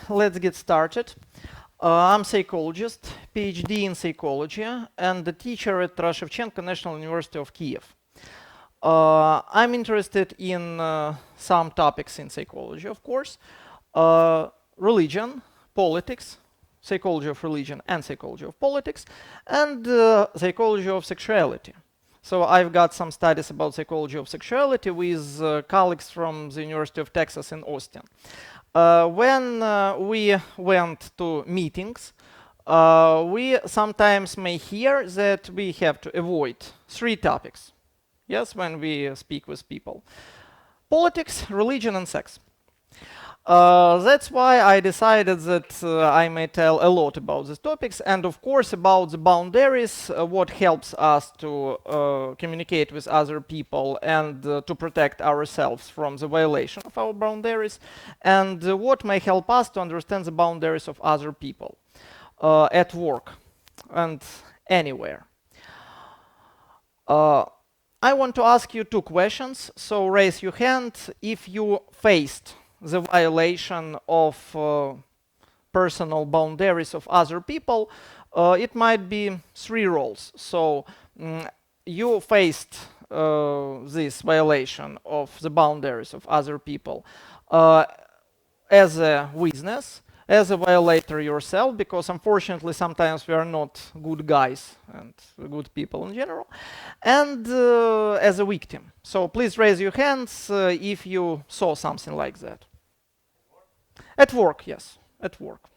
let's get started. I'm a psychologist, PhD in psychology, and the teacher at Shevchenko National University of Kyiv. I'm interested in some topics in psychology, of course. Religion, politics, psychology of religion and psychology of politics, and psychology of sexuality. So I've got some studies about psychology of sexuality with colleagues from the University of Texas in Austin. When we went to meetings, we sometimes may hear that we have to avoid 3 topics. Yes, when we speak with people: politics, religion, and sex. That's why I decided that I may tell a lot about these topics, and of course about the boundaries, what helps us to communicate with other people and to protect ourselves from the violation of our boundaries, and what may help us to understand the boundaries of other people at work and anywhere. I want to ask you 2 questions, so raise your hand if you faced the violation of personal boundaries of other people. It might be 3 roles. So you faced this violation of the boundaries of other people as a witness, as a violator yourself, because unfortunately sometimes we are not good guys and good people in general, and as a victim. So please raise your hands if you saw something like that. At work, yes, at work.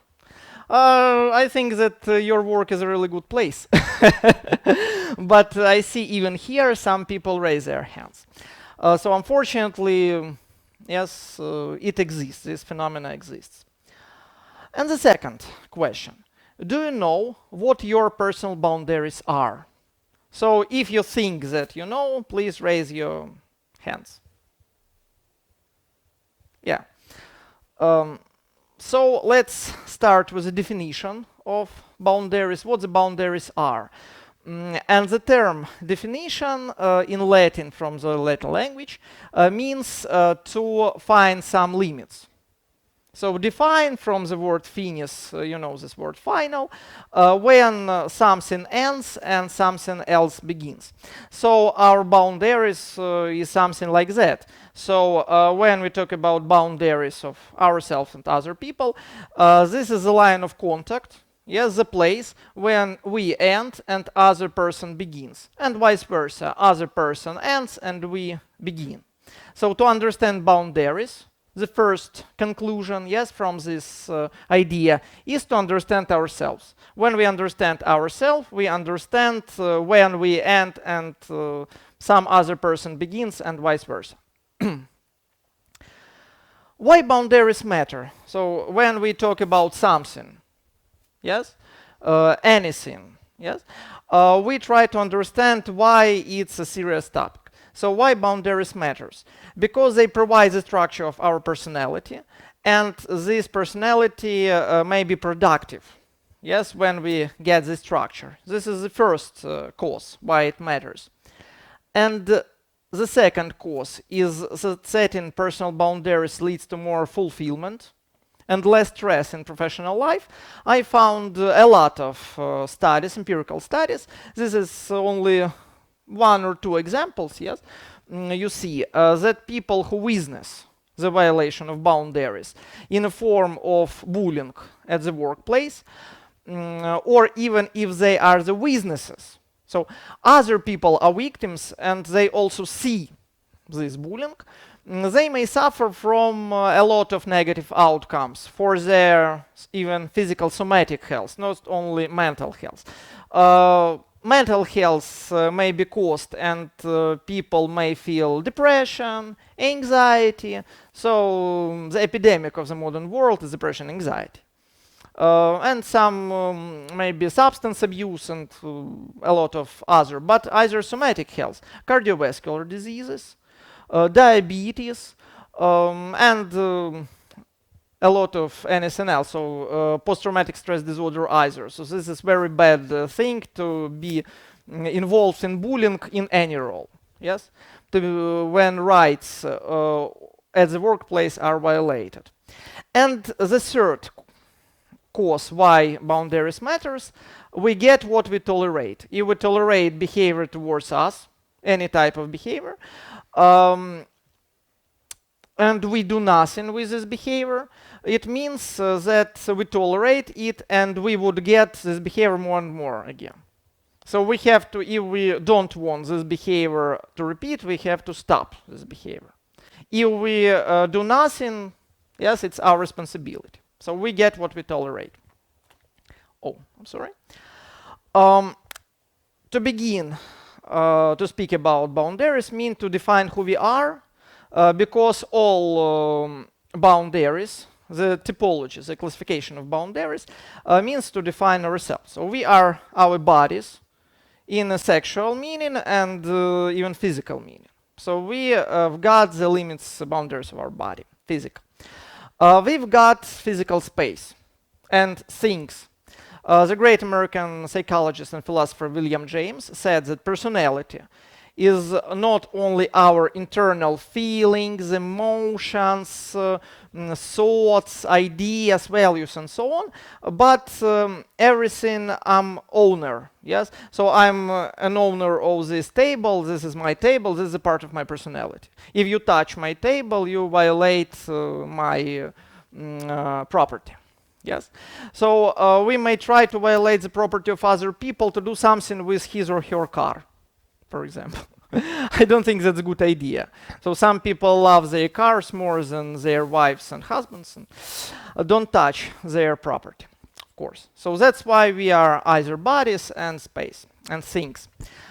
I think that your work is a really good place. But I see even here some people raise their hands. So unfortunately, yes, it exists, this phenomena exists. And the second question: do you know what your personal boundaries are? So if you think that you know, please raise your hands. Yeah. So let's start with the definition of boundaries, what the boundaries are. And the term definition in Latin, from the Latin language, means to find some limits. So define, from the word finis, you know this word final, when something ends and something else begins. So our boundaries is something like that. So when we talk about boundaries of ourselves and other people, this is the line of contact, yes, the place when we end and other person begins, and vice versa, other person ends and we begin. So to understand boundaries, the first conclusion, yes, from this idea is to understand ourselves. When we understand ourselves, we understand when we end and some other person begins, and vice versa. Why boundaries matter? So when we talk about something, yes, anything, yes, we try to understand why it's a serious topic. So why boundaries matters? Because they provide the structure of our personality, and this personality may be productive, yes, when we get this structure. This is the first cause why it matters. And the second cause is that setting personal boundaries leads to more fulfillment and less stress in professional life. I found a lot of studies, empirical studies. This is only 1 or 2 examples, yes. You see that people who witness the violation of boundaries in a form of bullying at the workplace, or even if they are the witnesses, so other people are victims and they also see this bullying, they may suffer from a lot of negative outcomes for their even physical somatic health, not only mental health. Mental health may be caused, and people may feel depression, anxiety. So the epidemic of the modern world is depression, anxiety. And some maybe substance abuse and a lot of other, but either somatic health, cardiovascular diseases, diabetes, and a lot of NSNL, so post-traumatic stress disorder either. So this is very bad thing to be involved in bullying in any role, yes, when rights at the workplace are violated. And the third cause why boundaries matters, we get what we tolerate. If we tolerate behavior towards us, any type of behavior, and we do nothing with this behavior, it means that we tolerate it and we would get this behavior more and more again. So we have to, if we don't want this behavior to repeat, we have to stop this behavior. If we do nothing, yes, it's our responsibility. So we get what we tolerate. Oh, I'm sorry. To begin to speak about boundaries mean to define who we are, because all boundaries, the typologies, the classification of boundaries, means to define ourselves. So we are our bodies in a sexual meaning and even physical meaning. So we have got the limits, boundaries of our body, physical. We've got physical space and things. The great American psychologist and philosopher William James said that personality is not only our internal feelings, emotions, thoughts, ideas, values, and so on, but everything I'm owner. Yes, so I'm an owner of this table. This is my table. This is a part of my personality. If you touch my table, you violate my property. Yes, so we may try to violate the property of other people to do something with his or her car, for example. I don't think that's a good idea. So some people love their cars more than their wives and husbands, and don't touch their property, of course. So that's why we are either bodies and space and things.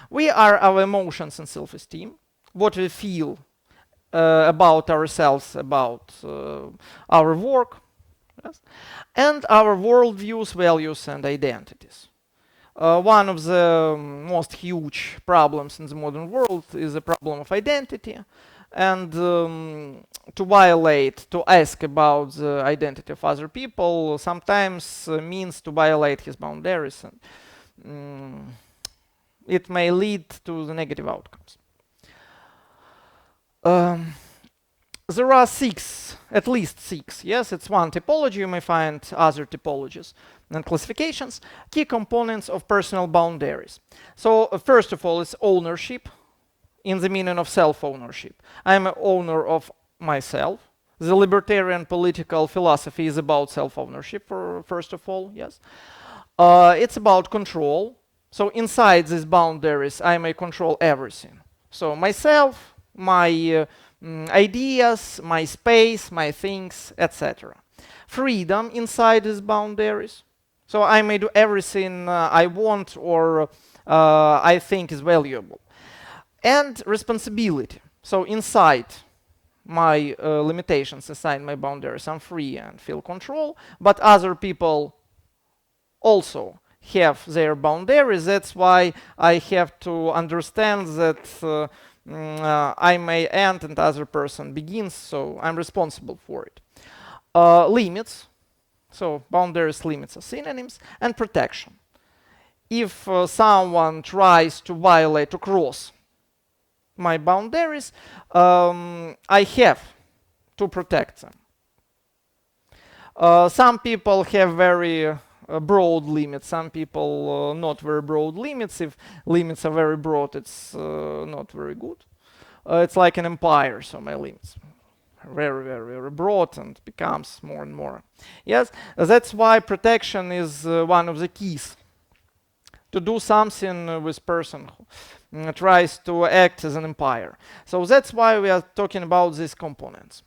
We are our emotions and self-esteem, what we feel about ourselves, about our work, yes, and our worldviews, values, and identities. One of the most huge problems in the modern world is the problem of identity, and to violate, to ask about the identity of other people sometimes means to violate his boundaries, and it may lead to the negative outcomes. There are at least six, yes, it's one typology, you may find other typologies and classifications, key components of personal boundaries. So first of all, it's ownership, in the meaning of self-ownership. I'm an owner of myself. The libertarian political philosophy is about self-ownership, first of all, yes. It's about control. So inside these boundaries, I may control everything. So myself, my ideas, my space, my things, etc. Freedom inside these boundaries. So I may do everything I want or I think is valuable. And responsibility. So inside my limitations, inside my boundaries, I'm free and feel control, but other people also have their boundaries. That's why I have to understand that I may end and other person begins, so I'm responsible for it. Limits, so boundaries, limits are synonyms, and protection. If someone tries to violate, to cross my boundaries, I have to protect them. Some people have very broad limits, some people not very broad limits. If limits are very broad, it's not very good. It's like an empire, so my limits very, very, very broad and becomes more and more. Yes, that's why protection is one of the keys to do something with person who tries to act as an empire. So that's why we are talking about these components.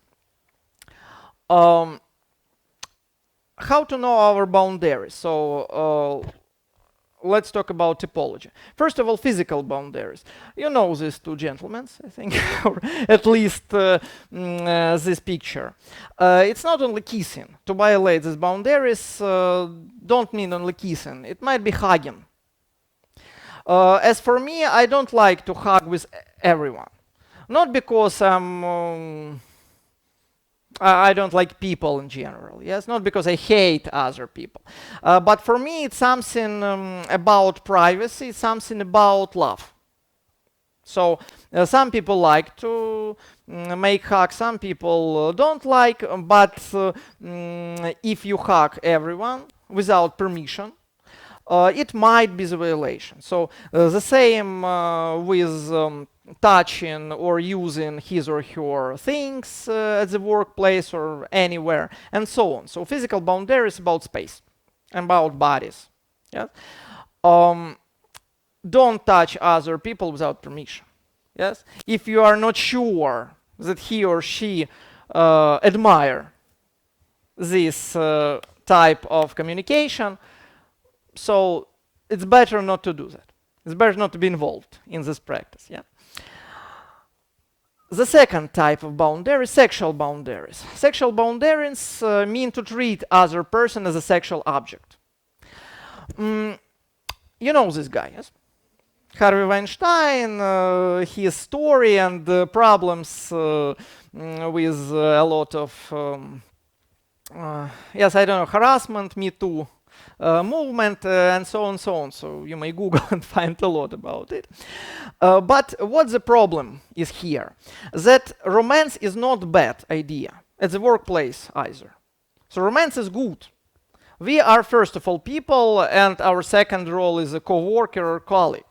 How to know our boundaries? So let's talk about typology. First of all, physical boundaries. You know these two gentlemen, I think, or at least this picture. It's not only kissing. To violate these boundaries don't mean only kissing. It might be hugging. As for me, I don't like to hug with everyone. Not because I don't like people in general, yes, not because I hate other people. But for me, it's something about privacy, something about love. So some people like to make hugs, some people don't like, but if you hug everyone, without permission, it might be the violation. So the same with touching or using his or her things at the workplace or anywhere, and so on. So physical boundary is about space and about bodies. Yeah? Don't touch other people without permission. Yes? If you are not sure that he or she admire this type of communication, so it's better not to do that. It's better not to be involved in this practice. Yeah. The second type of boundary, sexual boundaries. Sexual boundaries mean to treat other person as a sexual object. You know this guy, yes? Harvey Weinstein, his story and problems with a lot of, yes, I don't know, harassment, Me Too movement, and so on, so on. So you may Google and find a lot about it. But what the problem is here? That romance is not a bad idea at the workplace either. So romance is good. We are, first of all, people, and our second role is a co-worker or colleague.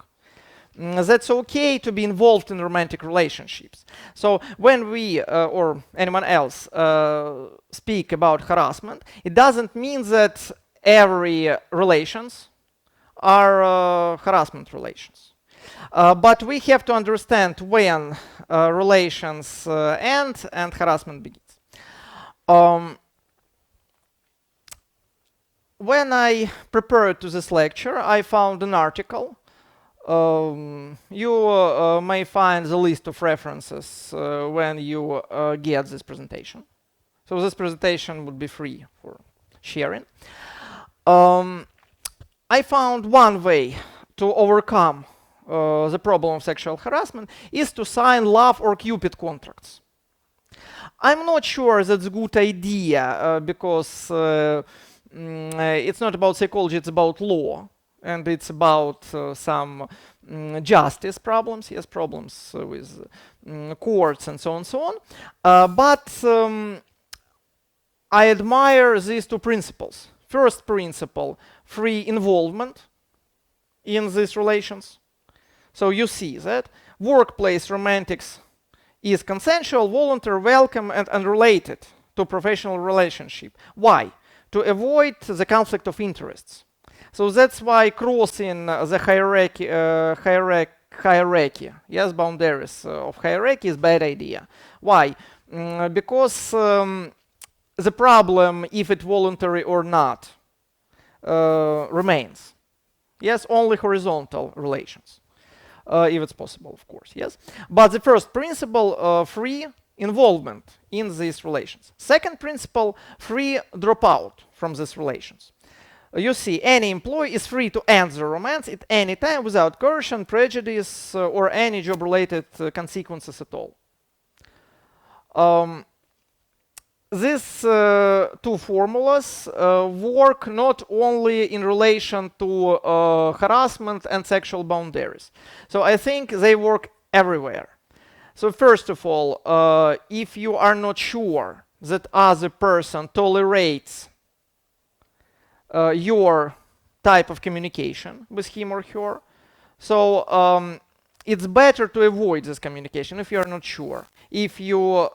That's okay to be involved in romantic relationships. So when we or anyone else speak about harassment, it doesn't mean that every relations are harassment relations. But we have to understand when relations end and harassment begins. When I prepared to this lecture, I found an article. You may find the list of references when you get this presentation. So this presentation would be free for sharing. I found one way to overcome the problem of sexual harassment is to sign love or Cupid contracts. I'm not sure that's a good idea because it's not about psychology, it's about law. And it's about some justice problems, yes, problems with courts and so on and so on. But I admire these two principles. First principle, free involvement in these relations. So you see that workplace romantics is consensual, voluntary, welcome, and unrelated to professional relationship. Why? To avoid the conflict of interests. So that's why crossing the hierarchy, yes, boundaries of hierarchy is a bad idea. Why? Because the problem, if it's voluntary or not, remains. Yes, only horizontal relations, if it's possible, of course, yes. But the first principle, free involvement in these relations. Second principle, free dropout from these relations. You see, any employee is free to end the romance at any time without coercion, prejudice, or any job-related consequences at all. These two formulas work not only in relation to harassment and sexual boundaries. So I think they work everywhere. So first of all, if you are not sure that other person tolerates your type of communication with him or her, so it's better to avoid this communication if you are not sure, if you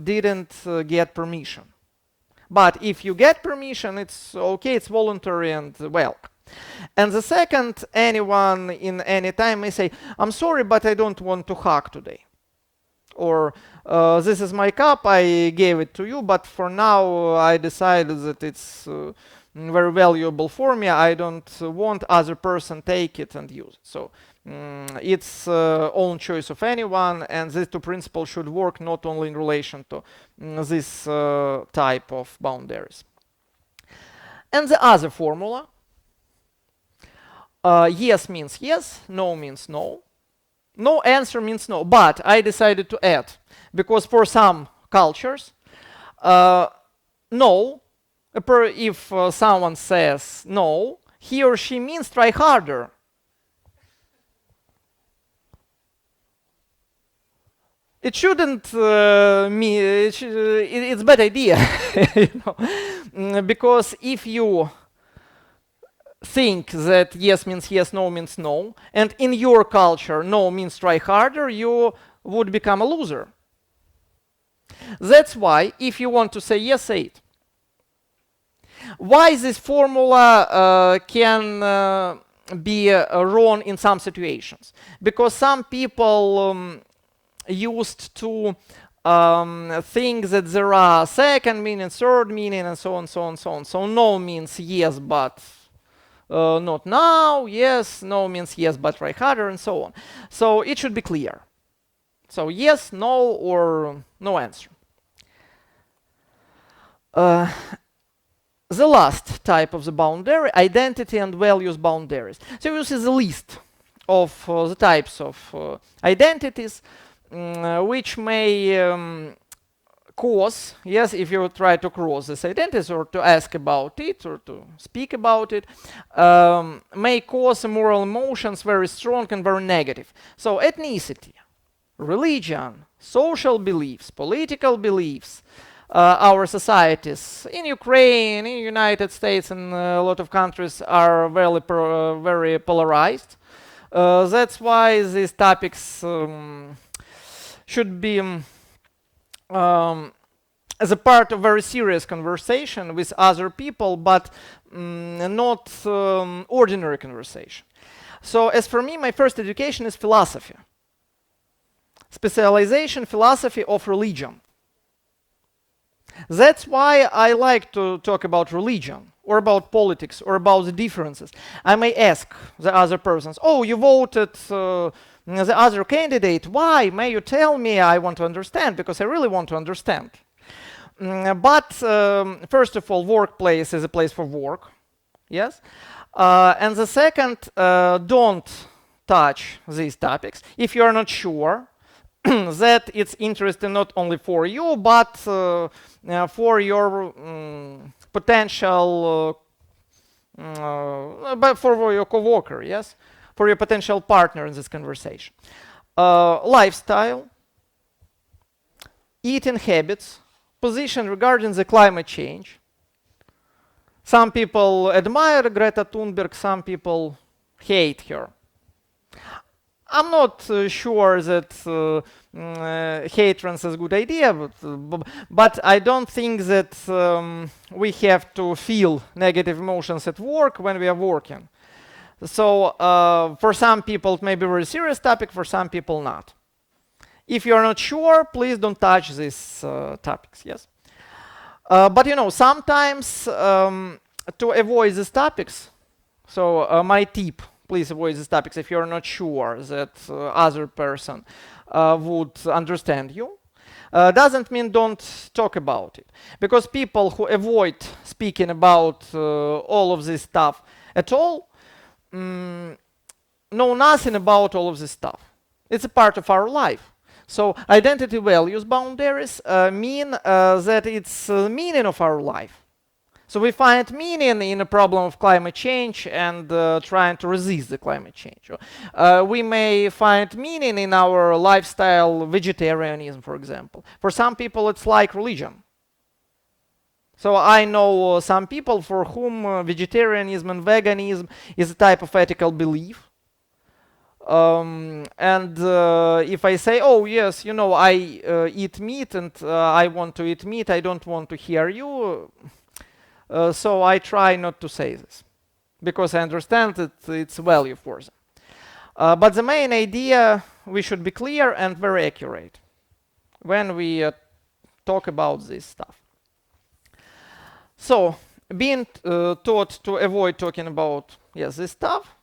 didn't get permission. But if you get permission, it's okay, it's voluntary and welcome. And the second, anyone in any time may say, I'm sorry, but I don't want to hug today. Or this is my cup, I gave it to you, but for now I decided that it's very valuable for me. I don't want other person take it and use it. So it's own choice of anyone, and these two principles should work not only in relation to this type of boundaries. And the other formula, yes means yes, no means no. No answer means no, but I decided to add, because for some cultures, no, if someone says no, he or she means try harder. It shouldn't mean, it's a bad idea, you know? Because if you think that yes means yes, no means no, and in your culture no means try harder, you would become a loser. That's why if you want to say yes, say it. Why this formula can be wrong in some situations? Because some people used to think that there are second meaning, third meaning, and so on, so on, so on. So no means yes, but not now. Yes, no means yes, but try harder, and so on. So it should be clear. So yes, no, or no answer. The last type of the boundary, identity and values boundaries. So you see the list of the types of identities which may cause, yes, if you try to cross this identity or to ask about it or to speak about it, may cause moral emotions very strong and very negative. So ethnicity, religion, social beliefs, political beliefs, our societies in Ukraine, in United States, and a lot of countries are very polarized. That's why these topics should be as a part of very serious conversation with other people, but not ordinary conversation. So as for me, my first education is philosophy. Specialization, philosophy of religion. That's why I like to talk about religion, or about politics, or about the differences. I may ask the other persons, oh, you voted the other candidate, why? May you tell me? I want to understand, because I really want to understand. But first of all, workplace is a place for work, yes? And the second, don't touch these topics if you are not sure that it's interesting not only for you, but for your potential, but for your coworker, yes, for your potential partner in this conversation. Lifestyle, eating habits, position regarding the climate change. Some people admire Greta Thunberg, some people hate her. I'm not sure that hatred is a good idea, but I don't think that we have to feel negative emotions at work when we are working. So for some people it may be a very serious topic, for some people not. If you are not sure, please don't touch these topics, yes? But you know, sometimes to avoid these topics, so my tip, please avoid these topics if you're not sure that other person would understand you. Doesn't mean don't talk about it. Because people who avoid speaking about all of this stuff at all know nothing about all of this stuff. It's a part of our life. So identity values boundaries mean that it's the meaning of our life. So we find meaning in a problem of climate change and trying to resist the climate change. We may find meaning in our lifestyle, vegetarianism, for example. For some people, it's like religion. So I know some people for whom vegetarianism and veganism is a type of ethical belief. If I say, oh yes, you know, I eat meat and I want to eat meat, I don't want to hear you. So I try not to say this, because I understand that it's value for them. But the main idea, we should be clear and very accurate when we talk about this stuff. So being taught to avoid talking about this stuff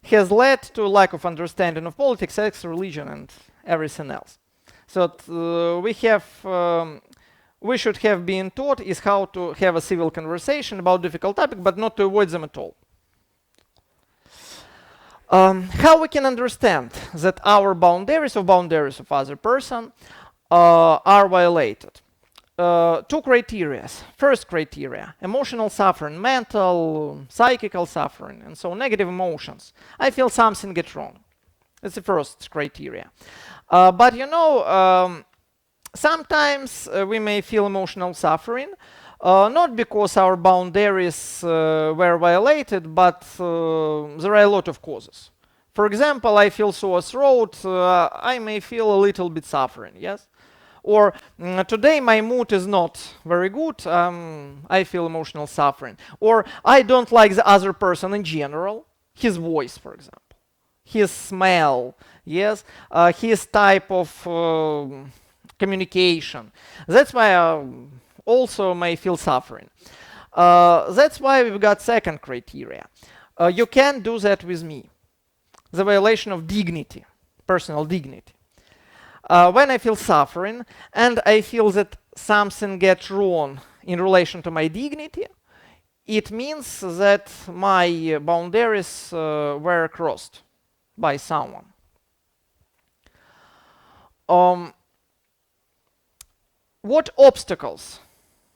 has led to a lack of understanding of politics, sex, religion, and everything else. So we should have been taught is how to have a civil conversation about difficult topic, but not to avoid them at all. How we can understand that our boundaries of other person are violated? Two criteria. First criteria, emotional suffering, mental, psychical suffering, and so negative emotions. I feel something get wrong. That's the first criteria. But you know, sometimes we may feel emotional suffering Not because our boundaries were violated, but there are a lot of causes. For example, I feel sore throat, I may feel a little bit suffering, yes? Or today my mood is not very good, I feel emotional suffering. Or I don't like the other person in general, his voice, for example, his smell, yes, his type of communication. That's why I also may feel suffering. That's why we've got second criteria. You can't do that with me. The violation of dignity, personal dignity. When I feel suffering and I feel that something gets wrong in relation to my dignity, it means that my boundaries were crossed by someone. What obstacles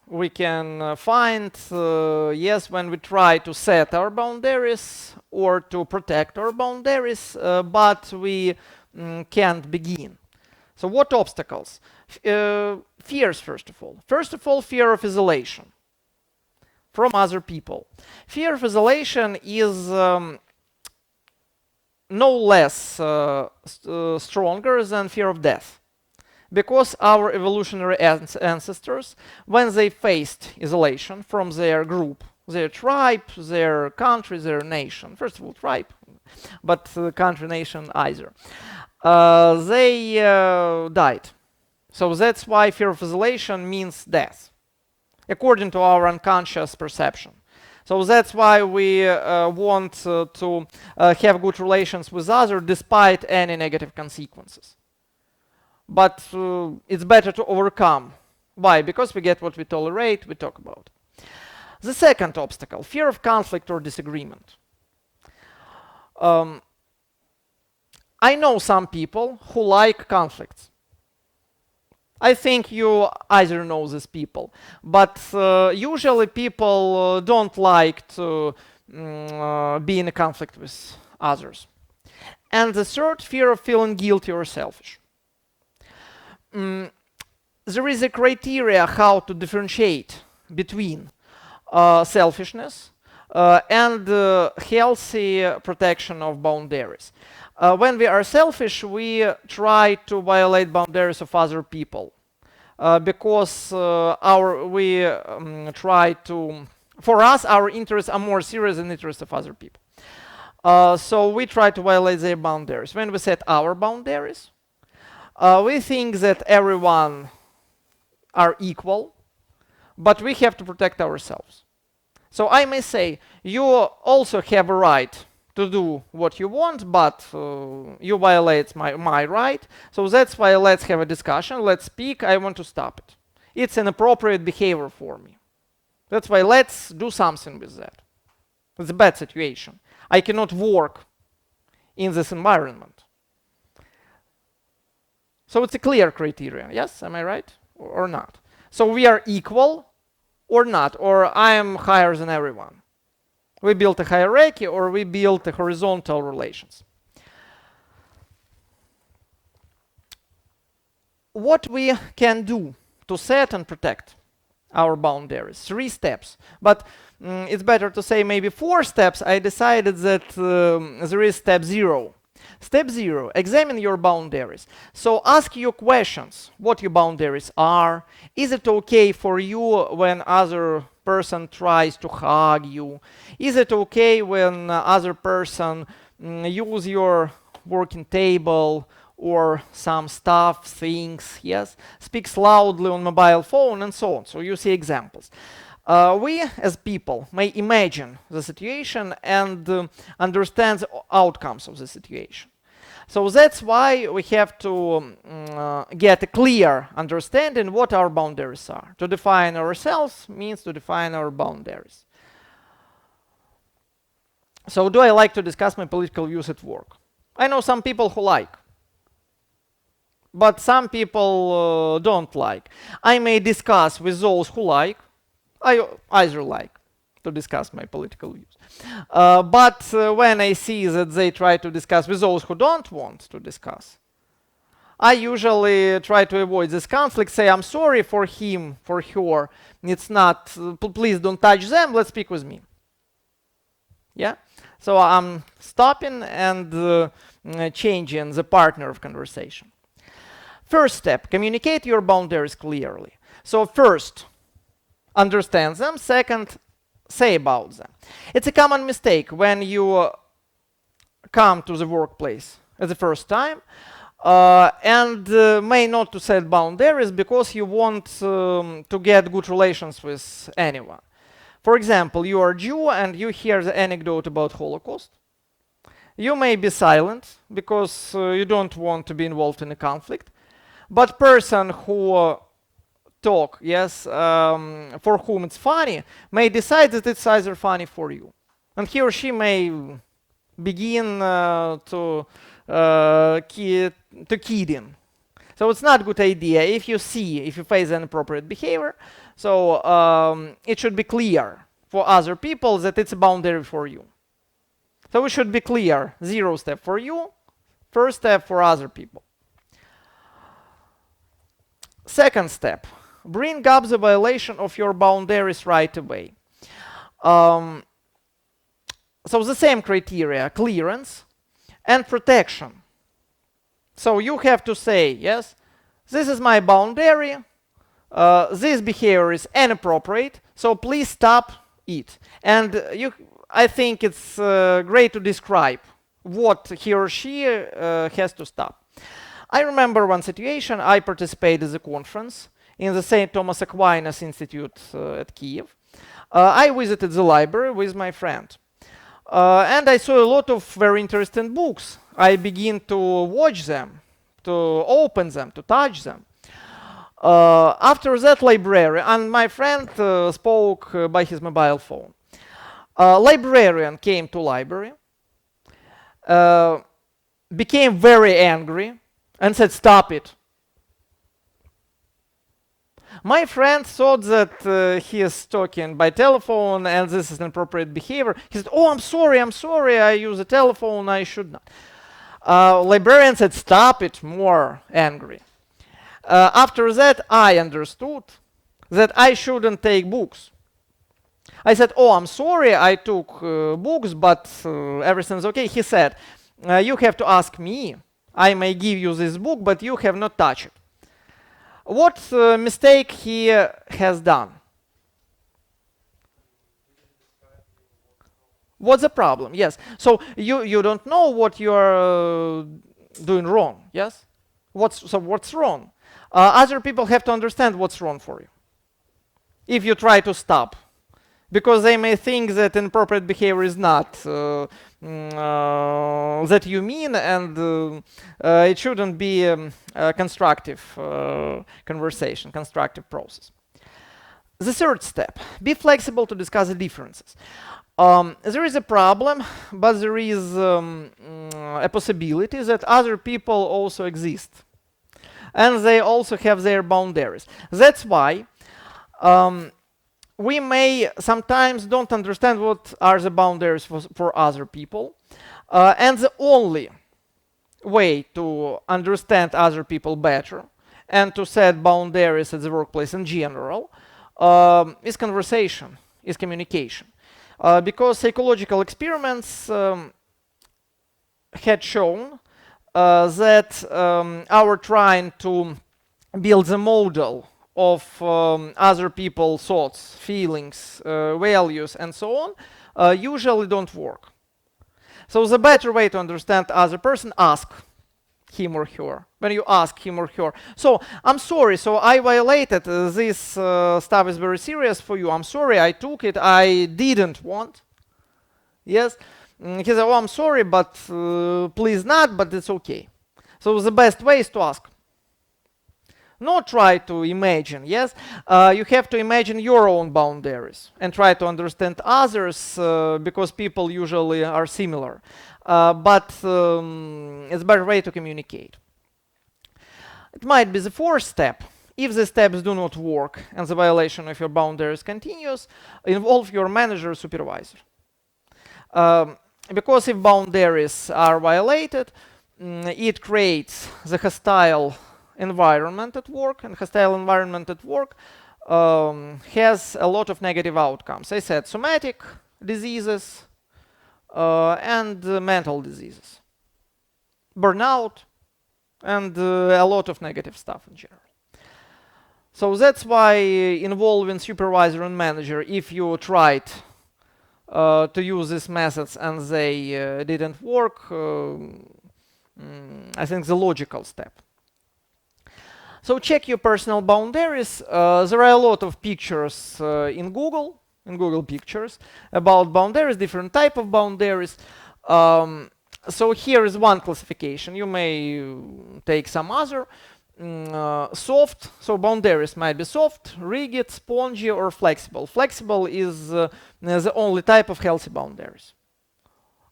we can find, yes, when we try to set our boundaries or to protect our boundaries, but we can't begin. So what obstacles? Fears, first of all. First of all, fear of isolation from other people. Fear of isolation is no less stronger than fear of death. Because our evolutionary ancestors, when they faced isolation from their group, their tribe, their country, their nation, first of all tribe, but country, nation, either, they died. So that's why fear of isolation means death, according to our unconscious perception. So that's why we want to have good relations with others despite any negative consequences. But it's better to overcome. Why? Because we get what we tolerate, we talk about. The second obstacle, fear of conflict or disagreement. I know some people who like conflicts. I think you either know these people, but usually people don't like to be in a conflict with others. And the third, fear of feeling guilty or selfish. There is a criteria how to differentiate between selfishness and healthy protection of boundaries. When we are selfish, we try to violate boundaries of other people because try to, for us, our interests are more serious than the interests of other people. So we try to violate their boundaries. When we set our boundaries, we think that everyone are equal, but we have to protect ourselves. So I may say, you also have a right to do what you want, but you violate my right. So that's why let's have a discussion, let's speak, I want to stop it. It's an appropriate behavior for me. That's why let's do something with that. It's a bad situation. I cannot work in this environment. So it's a clear criteria, yes? Am I right? Or not? So we are equal or not, or I am higher than everyone. We built a hierarchy or we built a horizontal relations. What we can do to set and protect our boundaries? 3 steps. But it's better to say maybe 4 steps. I decided that there is step 0. Step 0, examine your boundaries. So ask your questions, what your boundaries are. Is it okay for you when other person tries to hug you? Is it okay when other person use your working table or some stuff, things, yes? Speaks loudly on mobile phone and so on. So you see examples. We as people may imagine the situation and understand the outcomes of the situation. So that's why we have to get a clear understanding what our boundaries are. To define ourselves means to define our boundaries. So do I like to discuss my political views at work? I know some people who like, but some people don't like. I may discuss with those who like. I either like to discuss my political views. But when I see that they try to discuss with those who don't want to discuss, I usually try to avoid this conflict, say I'm sorry for him, for her. It's not, please don't touch them, let's speak with me. Yeah? So I'm stopping and changing the partner of conversation. First step, communicate your boundaries clearly. So first, understand them. Second, say about them. It's a common mistake when you come to the workplace at the first time and may not to set boundaries because you want to get good relations with anyone. For example, you are Jew and you hear the anecdote about Holocaust. You may be silent because you don't want to be involved in a conflict. But person who talk, yes, for whom it's funny, may decide that it's either funny for you. And he or she may begin to kidding. So it's not a good idea if you face inappropriate behavior. So it should be clear for other people that it's a boundary for you. So it should be clear, 0 step for you, first step for other people. Second step, bring up the violation of your boundaries right away. So the same criteria, clearance and protection. So you have to say, yes, this is my boundary, this behavior is inappropriate, so please stop it. And I think it's great to describe what he or she has to stop. I remember one situation. I participated in a conference in the St. Thomas Aquinas Institute at Kyiv. I visited the library with my friend. And I saw a lot of very interesting books. I began to watch them, to open them, to touch them. After that librarian, and my friend spoke by his mobile phone. Librarian came to library, became very angry, and said, stop it. My friend thought that he is talking by telephone and this is inappropriate behavior. He said, oh, I'm sorry, I use a telephone, I should not. Librarian said, stop it, more angry. After that, I understood that I shouldn't take books. I said, oh, I'm sorry, I took books, but everything's okay. He said, you have to ask me. I may give you this book, but you have not touched it. What mistake he has done? What's the problem? Yes. So you don't know what you are doing wrong. Yes. What's wrong? Other people have to understand what's wrong for you. If you try to stop, because they may think that inappropriate behavior is not that you mean, and it shouldn't be a constructive conversation, constructive process. The third step, be flexible to discuss the differences. There is a problem, but there is a possibility that other people also exist. And they also have their boundaries. That's why we may sometimes don't understand what are the boundaries for other people. And the only way to understand other people better and to set boundaries at the workplace in general is conversation, is communication. Because psychological experiments had shown that our trying to build the model of other people's thoughts, feelings, values, and so on, usually don't work. So the better way to understand other person, ask him or her. When you ask him or her, so I'm sorry, so I violated this stuff is very serious for you. I'm sorry, I took it, I didn't want. Yes? He said, oh, I'm sorry, but please not, but it's okay. So the best way is to ask. Not try to imagine, yes? You have to imagine your own boundaries and try to understand others because people usually are similar. But it's a better way to communicate. It might be the fourth step. If the steps do not work and the violation of your boundaries continues, involve your manager or supervisor. Because if boundaries are violated, it creates the hostile environment at work, and hostile environment at work has a lot of negative outcomes. I said somatic diseases and mental diseases, burnout, and a lot of negative stuff in general. So that's why involving supervisor and manager, if you tried to use these methods and they didn't work, I think the logical step. So check your personal boundaries. There are a lot of pictures in Google Pictures about boundaries, different type of boundaries. So here is one classification. You may take some other. Soft, so boundaries might be soft, rigid, spongy, or flexible. Flexible is the only type of healthy boundaries.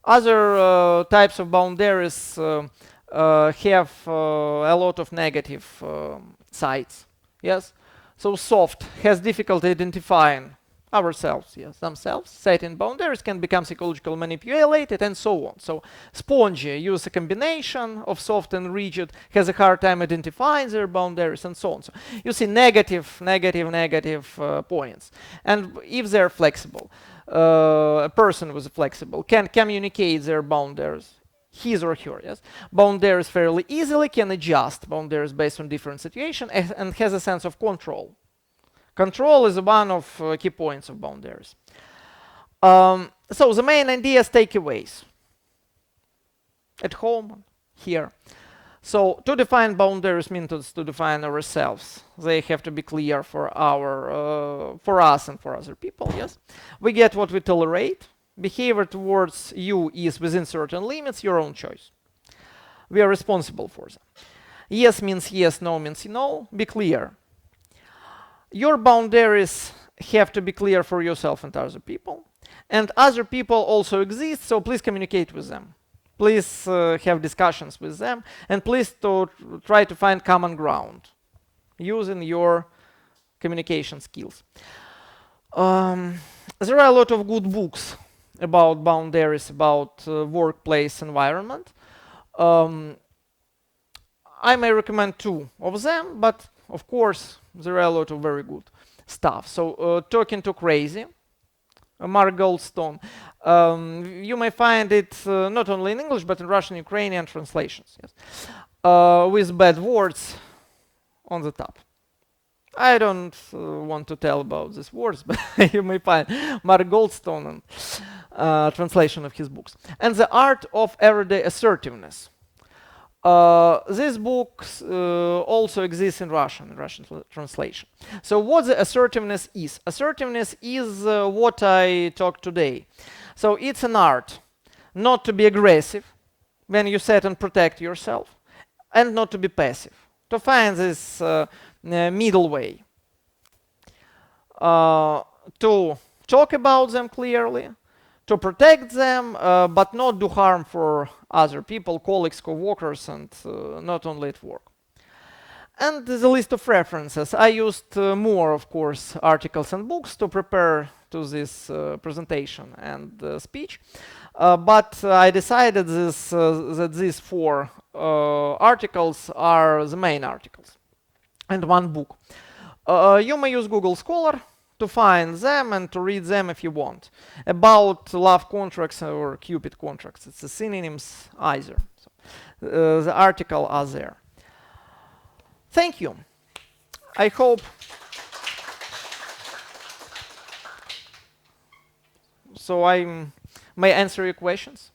Other types of boundaries have a lot of negative sides. Yes, so soft has difficulty identifying ourselves, yes, themselves. Setting boundaries can become psychological manipulated, and so on. So spongy use a combination of soft and rigid, has a hard time identifying their boundaries, and so on. So you see negative points. And if they're flexible, a person who's flexible can communicate their boundaries, his or her, yes, boundaries fairly easily, can adjust boundaries based on different situations, and has a sense of control. Control is one of key points of boundaries. So the main ideas, takeaways at home, here. So to define boundaries means to define ourselves. They have to be clear for us and for other people. Yes, we get what we tolerate. Behavior towards you is within certain limits, your own choice. We are responsible for them. Yes means yes, no means no. Be clear. Your boundaries have to be clear for yourself and other people. And other people also exist, so please communicate with them. Please have discussions with them, and please try to find common ground using your communication skills. There are a lot of good books about boundaries, about workplace environment. I may recommend 2 of them, but of course there are a lot of very good stuff. So Talking to Crazy, Mark Goldstone. You may find it not only in English but in Russian, Ukrainian translations, yes, with bad words on the top. I don't want to tell about these words, but you may find Mark Goldstone and translation of his books. And The Art of Everyday Assertiveness. This book also exists in Russian translation. So what the assertiveness is? Assertiveness is what I talked today. So it's an art not to be aggressive when you set and protect yourself, and not to be passive. To find this middle way. To talk about them clearly, to protect them, but not do harm for other people, colleagues, co-workers, and not only at work. And the list of references. I used more, of course, articles and books to prepare to this presentation and speech. But I decided that these 4 articles are the main articles, and 1 book. You may use Google Scholar to find them and to read them if you want. About love contracts or Cupid contracts, it's the synonyms either. So, the article are there. Thank you. I hope so I may answer your questions.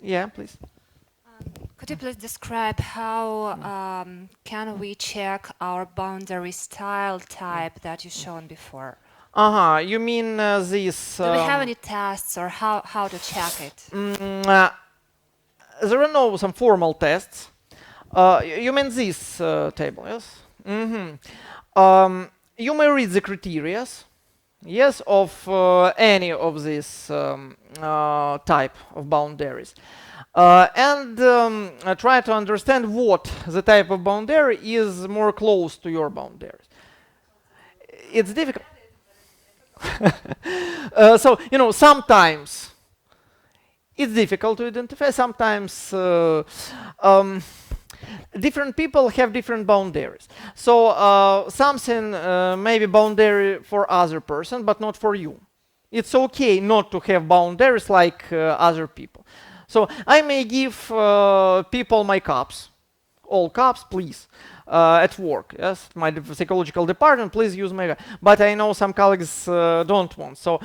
Yeah, please. Could you please describe how can we check our boundary style type that you shown before? You mean this? Do we have any tests or how to check it? There are no some formal tests. You mean this table, yes? You may read the criteria, yes, of any of these type of boundaries. And try to understand what the type of boundary is more close to your boundaries. It's difficult. So, sometimes it's difficult to identify. Sometimes different people have different boundaries. So something may be boundary for other person, but not for you. It's okay not to have boundaries like other people. So I may give people my cups, all cups, please, at work. Yes, my psychological department, please use my. But I know some colleagues don't want. So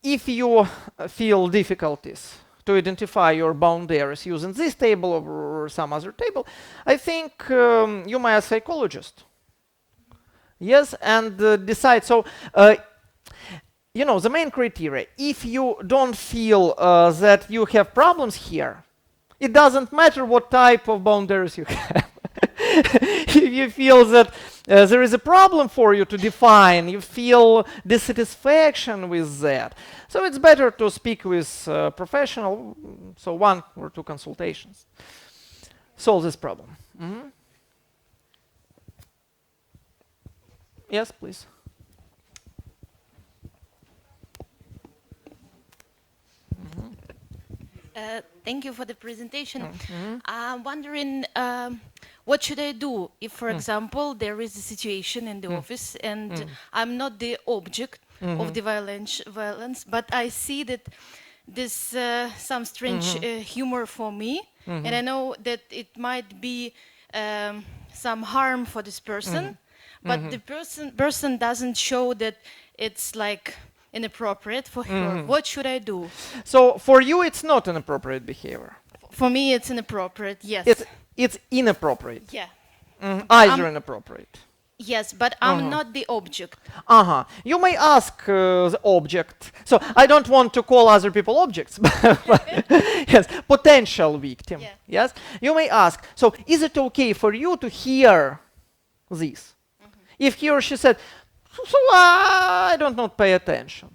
if you feel difficulties to identify your boundaries using this table or some other table, I think you may ask a psychologist. Yes, and decide. So, you know, the main criteria, if you don't feel that you have problems here, it doesn't matter what type of boundaries you have. If you feel that there is a problem for you to define, you feel dissatisfaction with that, so it's better to speak with a professional, so 1 or 2 consultations. Solve this problem. Mm-hmm. Yes, please. Thank you for the presentation. I'm wondering, what should I do if, for example, there is a situation in the office and I'm not the object of the violence, but I see that there's some strange humor for me, and I know that it might be some harm for this person, but the person doesn't show that it's like inappropriate for her. What should I do? So for you, it's not an appropriate behavior. For me, it's inappropriate. Yes. It's inappropriate. Yeah. Either inappropriate. Yes, but I'm not the object. You may ask the object. So I don't want to call other people objects, but yes, potential victim. Yeah. Yes, you may ask. So is it okay for you to hear this? If he or she said, so I don't not pay attention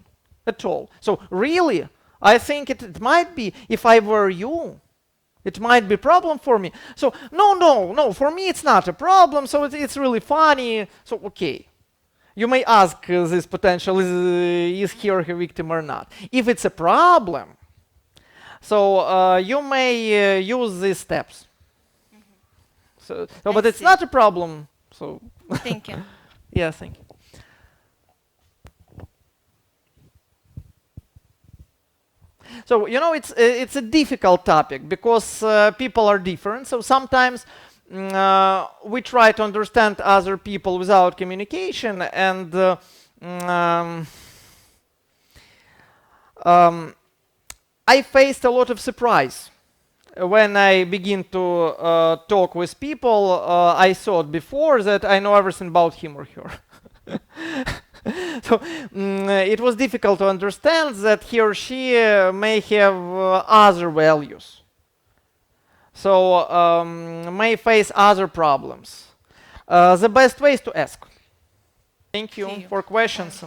at all. So really, I think it might be, if I were you, it might be a problem for me. So no, for me it's not a problem, so it's really funny. So okay, you may ask this potential, is he or her victim or not. If it's a problem, so you may use these steps. So but it's not a problem, so. Thank you. Yeah, thank you. So, you know, it's a difficult topic because people are different. So sometimes we try to understand other people without communication, and I faced a lot of surprise when I begin to talk with people. I thought before that I know everything about him or her. So it was difficult to understand that he or she may have other values. So may face other problems. The best way is to ask. Thank you for questions.